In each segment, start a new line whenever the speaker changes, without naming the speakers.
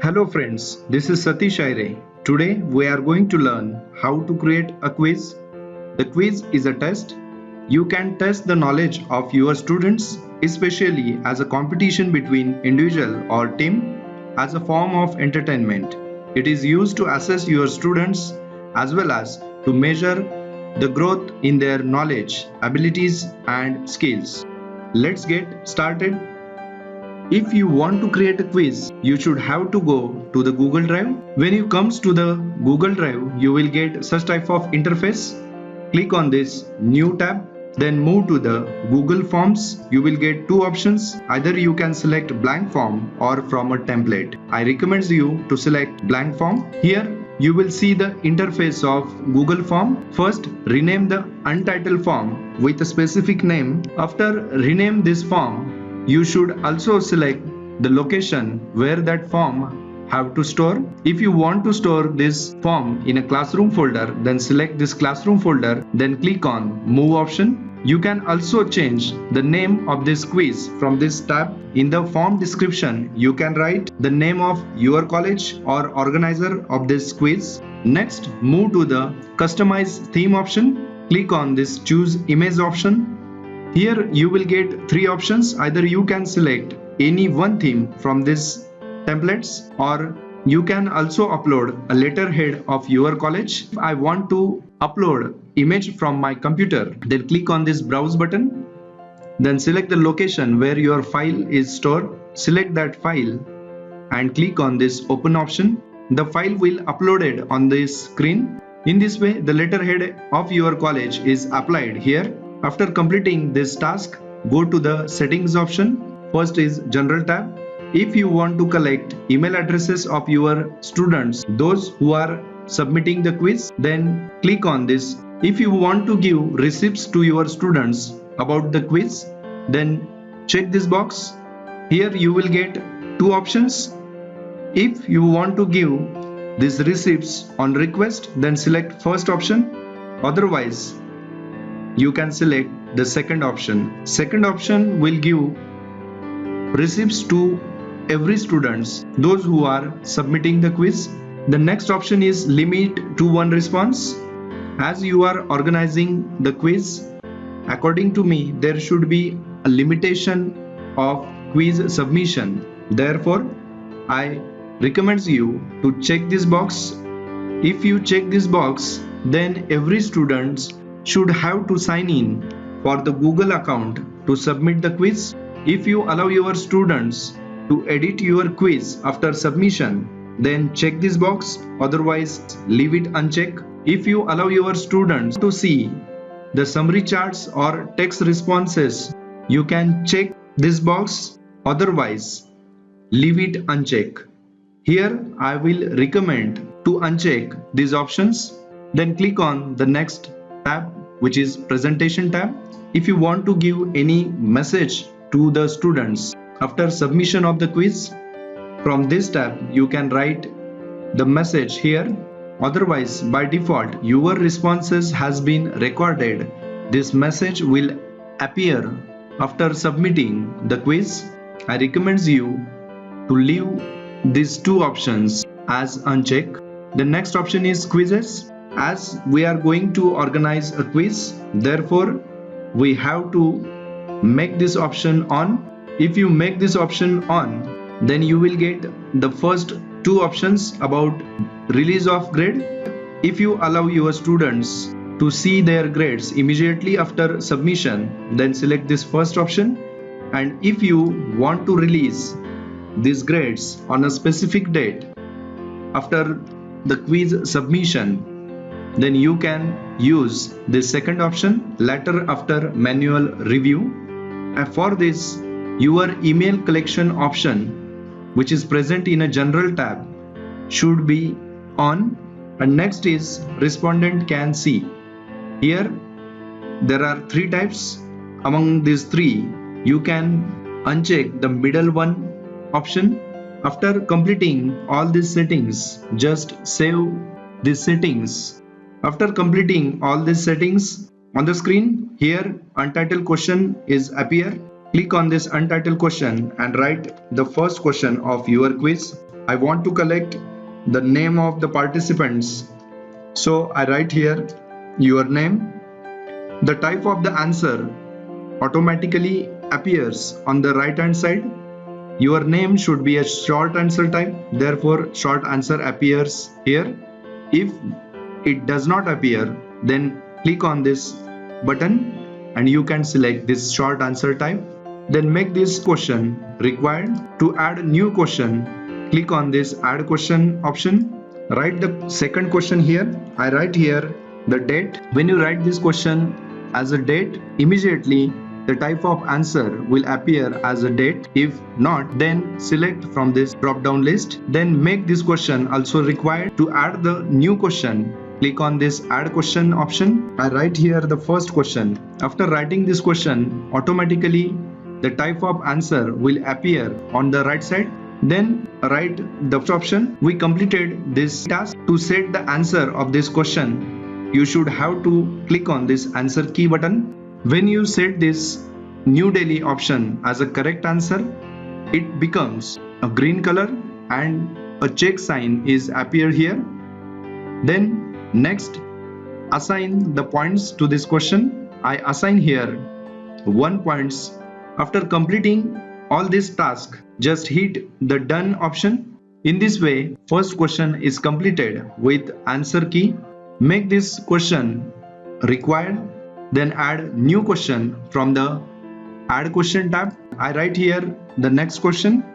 Hello friends, this is Satish Aire. Today we are going to learn how to create a quiz. The quiz is a test. You can test the knowledge of your students, especially as a competition between individual or team, as a form of entertainment. It is used to assess your students as well as to measure the growth in their knowledge, abilities and skills. Let's get started. If you want to create a quiz, you should have to go to the Google Drive. When you comes to the Google Drive, you will get such type of interface. Click on this new tab, then move to the Google Forms. You will get two options. Either you can select blank form or from a template. I recommend you to select blank form. Here you will see the interface of Google Form. First, rename the untitled form with a specific name. After rename this form, you should also select the location where that form have to store. If you want to store this form in a classroom folder, then select this classroom folder, then click on move option. You can also change the name of this quiz from this tab. In the form description, you can write the name of your college or organizer of this quiz. Next, move to the customize theme option. Click on this choose image option. Here you will get three options. Either you can select any one theme from this templates, or you can also upload a letterhead of your college. If I want to upload image from my computer, then click on this browse button. Then select the location where your file is stored. Select that file and click on this open option. The file will uploaded on this screen. In this way, the letterhead of your college is applied here. After completing this task, go to the settings option. First is general tab. If you want to collect email addresses of your students, those who are submitting the quiz, then click on this. If you want to give receipts to your students about the quiz, then check this box. Here you will get two options. If you want to give these receipts on request, then select first option. Otherwise, you can select the second option. Second option will give receipts to every students, those who are submitting the quiz. The next option is limit to one response. As you are organizing the quiz, according to me, there should be a limitation of quiz submission. Therefore, I recommend you to check this box. If you check this box, then every student should have to sign in for the Google account to submit the quiz. If you allow your students to edit your quiz after submission, then check this box. Otherwise, leave it unchecked. If you allow your students to see the summary charts or text responses, you can check this box. Otherwise, leave it unchecked. Here, I will recommend to uncheck these options. Then click on the next tab, which is presentation tab. If you want to give any message to the students after submission of the quiz, from this tab you can write the message here. Otherwise, by default, your responses has been recorded. This message will appear after submitting the quiz. I recommend you to leave these two options as unchecked. The next option is quizzes. As we are going to organize a quiz, therefore we have to make this option on. If you make this option on, then you will get the first two options about release of grade. If you allow your students to see their grades immediately after submission, then select this first option. And if you want to release these grades on a specific date after the quiz submission, then you can use the second option, later after manual review. And for this, your email collection option, which is present in a general tab, should be on. And next is respondent can see. Here there are three types. Among these three, you can uncheck the middle one option. After completing all these settings, just save these settings. After completing all these settings on the screen, here untitled question is appear. Click on this untitled question and write the first question of your quiz. I want to collect the name of the participants. So I write here your name. The type of the answer automatically appears on the right hand side. Your name should be a short answer type, therefore short answer appears here. If it does not appear, then click on this button and you can select this short answer type. Then make this question required. To add a new question, click on this add question option. Write the second question here. I write here the date. When you write this question as a date, immediately the type of answer will appear as a date. If not, then select from this drop down list. Then make this question also required. To add the new question, click on this add question option. I write here the first question. After writing this question, automatically the type of answer will appear on the right side. Then write the first option. We completed this task. To set the answer of this question, you should have to click on this answer key button. When you set this new daily option as a correct answer, it becomes a green color and a check sign is appear here. Then next, assign the points to this question. I assign here 1 points. After completing all this task, just hit the done option. In this way, first question is completed with answer key. Make this question required. Then add new question from the add question tab. I write here the next question.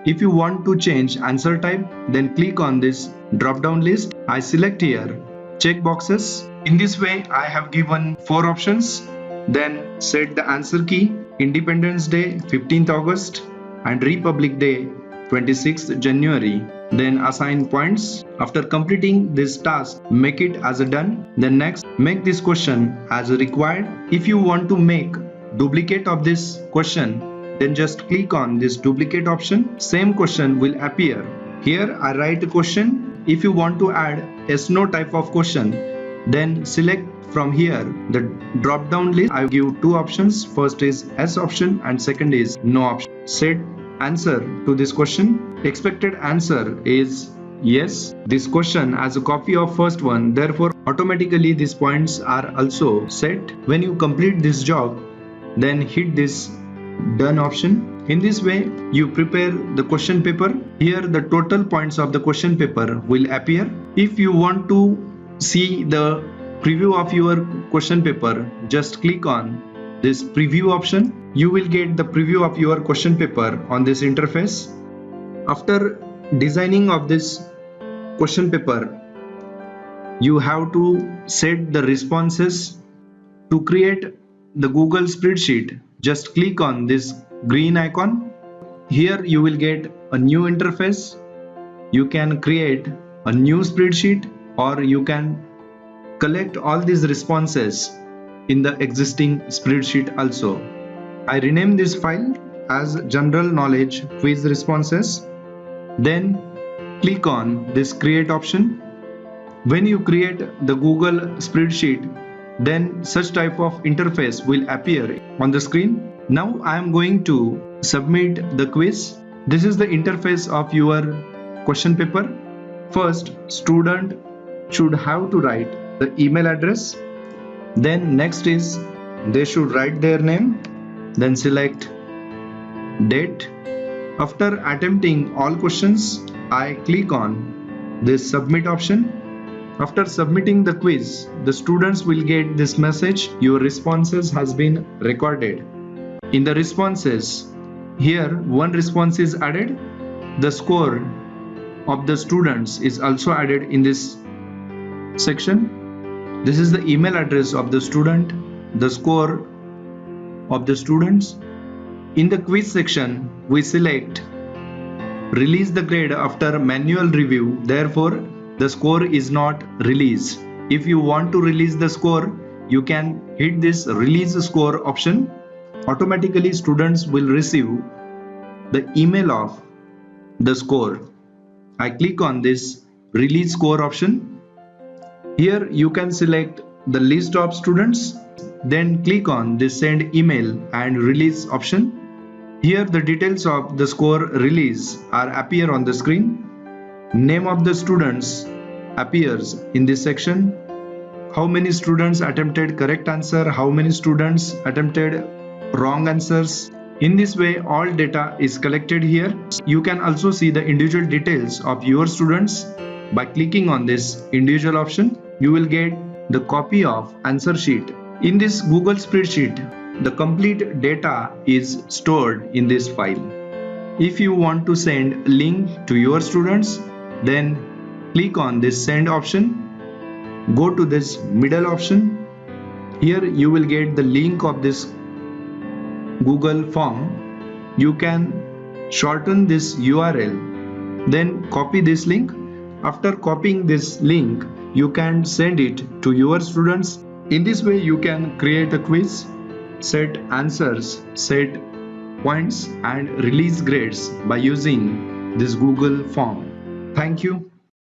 If you want to change answer type, then click on this drop down list. I select here check boxes. In this way, I have given 4 options. Then set the answer key. Independence Day 15th August and Republic Day 26th January. Then assign points. After completing this task, make it as a done. Then next, make this question as a required. If you want to make duplicate of this question, then just click on this duplicate option. Same question will appear. Here I write a question. If you want to add a no type of question, then select from here the drop down list. I give 2 options. First is yes option and second is no option. Set answer to this question. Expected answer is yes. This question as a copy of first one, therefore automatically these points are also set. When you complete this job, then hit this done option. In this way, you prepare the question paper. Here the total points of the question paper will appear. If you want to see the preview of your question paper, just click on this preview option. You will get the preview of your question paper on this interface. After designing of this question paper, you have to set the responses. To create the Google spreadsheet, just click on this green icon. Here you will get a new interface. You can create a new spreadsheet or you can collect all these responses in the existing spreadsheet also. I rename this file as general knowledge quiz responses. Then click on this create option. When you create the Google spreadsheet, then such type of interface will appear on the screen. Now I am going to submit the quiz. This is the interface of your question paper. First, student should have to write the email address. Then next is they should write their name. Then select date. After attempting all questions, I click on this submit option. After submitting the quiz, the students will get this message: your responses has been recorded. In the responses, here one response is added. The score of the students is also added in this section. This is the email address of the student, the score of the students. In the quiz section, we select release the grade after manual review. Therefore, the score is not released. If you want to release the score, you can hit this release score option. Automatically, students will receive the email of the score. I click on this release score option. Here you can select the list of students. Then click on this send email and release option. Here the details of the score release are appear on the screen. Name of the students appears in this section. How many students attempted correct answer, how many students attempted wrong answers. In this way, all data is collected here. You can also see the individual details of your students. By clicking on this individual option, you will get the copy of answer sheet. In this Google spreadsheet, the complete data is stored in this file. If you want to send link to your students, then click on this send option. Go to this middle option. Here you will get the link of this Google form. You can shorten this URL, then copy this link. After copying this link, you can send it to your students. In this way, you can create a quiz, set answers, set points, and release grades by using this Google form. Thank you.